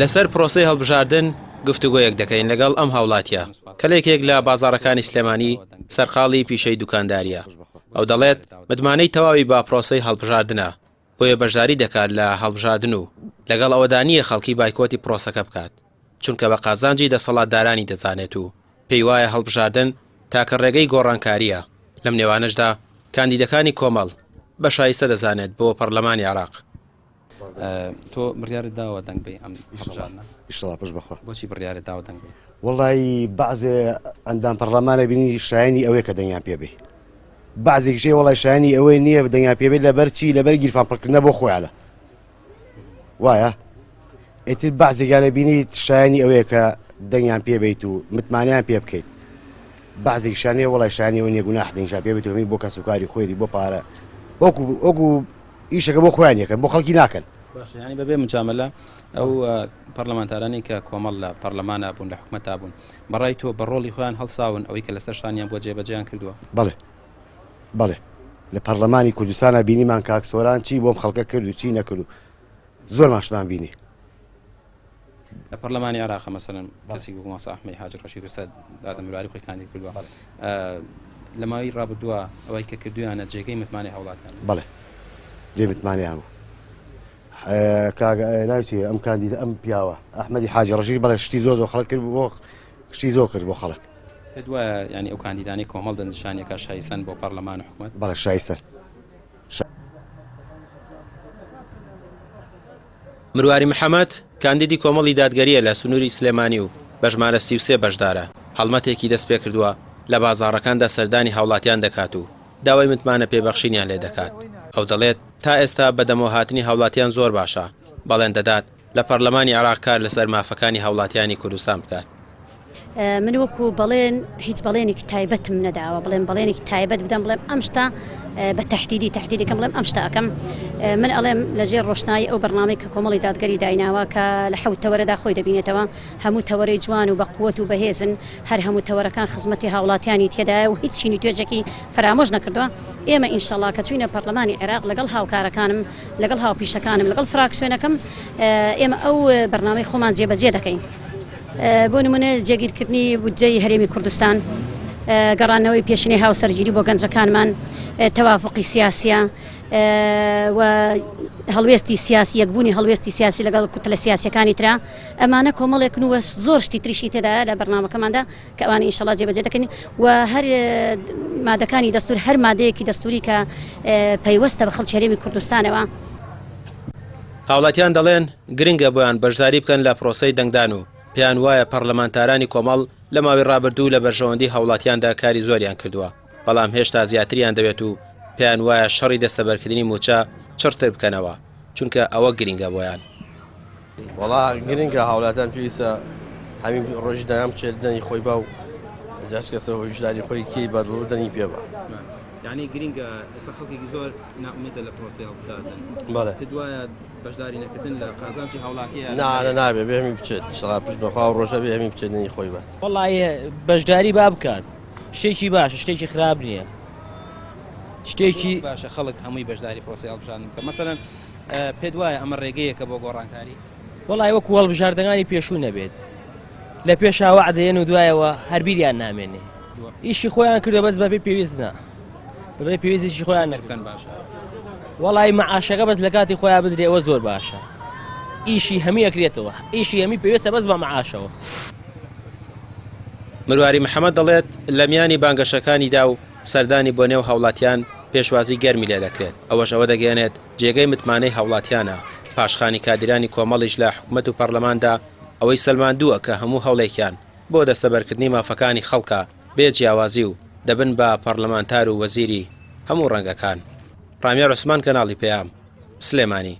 لەسەر پرۆسەی هەڵبژاردن گفتوگۆیەک دەکەین لەگەڵ ئەم هاوڵاتیە کە لەیەکێک لە بازاڕەکانی سلێمانی سەرقاڵی پیشەی دوکانداریە ئەو دەڵێت متمانەی تەواوی با پرۆسەی هەڵبژاردنە بۆیە بەشداری دەکات لە هەڵبژاردن و لەگەڵ ئەوەدانیە خەڵکی بایکۆتی پرۆسەکە بکات چونکە بە قازانجی دەسەڵاتدارانی دەزانێت و پێی وایە هەڵبژاردن تاکە ڕێگەی گۆڕانکاریە لەم نێوانەشدا کاندیدەکانی کۆمەڵ بە شایستە دەزانێت بۆ پەرلەمانی عێراق. تۆ بڕیارت داوە دەنگ بێ ئەم هەڵبژاردنە؟ ئیشەڵا پشت بەخوا. بۆچی بڕیارت داوە دەنگ بێ؟ وەڵی بەعزێ ئەندام پەرلەمانە بینی شایانی ئەوەیە کە دەنگیان پێ بێ بەعزێکیشەی وەڵی شایانی ئەوەی نییە دەنگیان پێ بێت لەبەر چی لەبەر گیرفانپڕکردنە بۆ خۆیانە وایە ئێتر بەعزێکیانە بینیت شایانی ئەوەیە کە دەنگیان پێ بێت و متمانیان پێ بکەیت بەعزێکیشانەیە وەڵی شایانی ئەوە نیە گوناح دەنگیان پێ بێت و بۆ کەسوکاری خۆیری بۆ پارە وەکو ئیشەکە بۆ خۆیان یەکەن بۆ خەڵکی ناکەن. باش ینی بەبێ مجاملە ئەو پەرلەمانتارانی کە کۆمەڵ لە پەرلەمانە بوون لە حکومەتا بوون بەڕای تۆ بە ڕۆڵی خۆیان هەڵساون ئەوەی کە لەسەر شانیان بۆ جێبەجێیان کردووە؟ بەڵێ لە پەرلەمانی کوردستانە بینیمان کاکسۆران چی بۆم خەڵکە کرد و چی نەکرد و زۆر ماشمان بینی لە پەرلەمانی عێراق مەسەڵەن کەسی بوو مۆسا ئەحمەدی حاجی ڕەشید وستاد دادەمیرواری خۆی کاندید کردووە لە ماوەی ڕابردووە ئەوەی کە کردویانە جێگەی متمانی هەوڵاتیان بەڵێ جێ متمانیان بوو ناوچێ ئەم کاندیدە ئەم پیاوە ئەحمەدی حاجی ڕەشید بەڵێ شتی زۆر خەڵک کرد بۆ شتی زۆر کرد بۆ خەڵک پێت وایە ینی ئەو کاندیدانی کۆمەڵ دەنجشانێکە شایستەن بۆ پەرلەمان و حکومەت؟ بەڵێ شایستەن. مرواری محەممەد کاندیدی کۆمەڵی دادگەریە لە سنووری سلێمانی و بە ژمارە 33 بەشدارە هەڵمەتێکی دەست پێ کردووە لە بازاڕەکاندا سەردانی هاوڵاتیان دەکات و داوای متمانە پێبەخشینیان لێ دەکات ئەو دەڵێت تا ئێستا بەدەمەوە هاتنی هاوڵاتیان زۆر باشە بەڵێن دەدات لە پەرلەمانی عێراق کار لەسەر مافەکانی هاوڵاتیانی کوردستان بکات. من وەکو بەڵێن هیچ بەڵێنێکی تایبەتم نەداوە بڵێن بەڵێنێکی تایبەت بدەم بڵێم ئەم شتا بە تەحدیدیکەم بڵێم ئەم شتا ئەەکەم من ئەڵێم لەژێر ڕۆشنایی ئەو بەرنامەی کە کۆمەڵی دادگەری دایناوە کە لە حەوت تەوەرەدا خۆی دەبینێتەوە هەموو تەوەرەی جوان و بە قووەت و بەهێزن هەر هەموو تەوەرەکان خزمەتی هاوڵاتیانی تێدایە و هیچ چینی توێژێکی فرامۆژ نەکردووە ئێمە ئینشەڵا کە چوینە پەرلەمانی عێراق لەگەڵ هاوکارەکانم لەگەڵ هاوپیشەکانم لەگەڵ فراکسیۆنەکەم ئێمە ئەو بەرنامەی خۆمان جێبەجێ دەکەین بۆ نمونە جێگیرکردنی بودجەی هەرێمی کوردستان گەڕانەوەی پێشنی هاوسەرگیری بۆ گەنجەکانمان تەوافقی سیاسیە و هەڵوێستی سیاسی یەکبوونی هەڵوێستی سیاسی لەگەڵ کوتلە سیاسیەکانی ترا ئەمانە کۆمەڵێکن وە زۆر شتی تریشی تێدایە لە بەرنامەکەماندا کە ئەوانە ئینشەڵا جێبەجێ دەکەین و هەر مادەکانی دەستور هەر مادەیەکی دەستوری کە پەیوەستە بە خەڵکی هەرێمی کوردستانەوە. هاوڵاتیان دەڵێن گرنگە بۆیان بەشداری بکەن لە پرۆسەی دەنگدان و پێیان وایە پەرلەمانتارانی کۆمەڵ لە ماوەی ڕابردوو لە بەرژەوەندی هاوڵاتیاندا کاری زۆریان کردووە بەڵام هێشتا زیاتریان دەوێت و پێیان وایە شەڕی دەستەبەرکردنی موچە چرتر بکەنەوە چونکە ئەوە گرنگە بۆیان. وەڵا گرنگە هاوڵاتیان پێویستە هەمین ڕۆژی دایان بچێت دەنی خۆی بە و جاش کەسە هۆیشداری خۆی کێی بەدڵ دەنی پێ بە یعنی گرنگە ئێستا خەڵکێکی زۆر ناومێدە لە پرۆسەی هەڵبژاردن. بەڵێ پێت وایە بەشداری نەکردن لە قازانجی هاوڵاتیە نابێ بێمی بچێت شڵا پشت بەخوا و ڕۆژە بێ هەمی بچێت دەنی خۆی بات. وەڵی بەشداری با بکات شتێکی باشە شتێکی خراپ نییە شتێکی باشە خەڵک هەمووی بەشداری پرۆسەی هەڵبژاردن بکە مەسەڵەن پێت وایە ئەمە ڕێگەیەکە بۆ گۆڕانکاری؟ وەڵی وەکو هەڵبژاردنەکانی پێشوو نەبێت لە پێشا وەعدەیەن و دوایەوە هەربیریان نامێنێ ئیشی خۆیان کردو بەس بەبێ پێویستە بەبێ پێویستیشی خۆیان نەکەن باشە. وەڵی مەعاشەکە بەس لە کاتی خۆیان بدرێەوە زۆر باشە ئیشی هەمی ئەکرێتەوە ئیشی هەمی پێویستە بەس بە مەعاشەوە. مرواری محەممەد دەڵێت لە میانی بانگەشەکانیدا و سەردانی بۆ نێو هاوڵاتیان پێشوازی گەرمی لێ دەکرێت ئەوەش ئەوە دەگەێنێت جێگەی متمانەی هاوڵاتیانە پاشخانی کادرانی کۆمەڵیش لە حکومەت و پەرلەماندا ئەوەی سەلماندووە کە هەموو هەوڵێکیان بۆ دەستەبەرکردنی مافەکانی خەڵکە بێ جیاوازی و دەبن بە پەرلەمانتار و وەزیری هەموو ڕەنگەکان. ڕامیا عوسمان کەناڵی پێیام سلێمانی.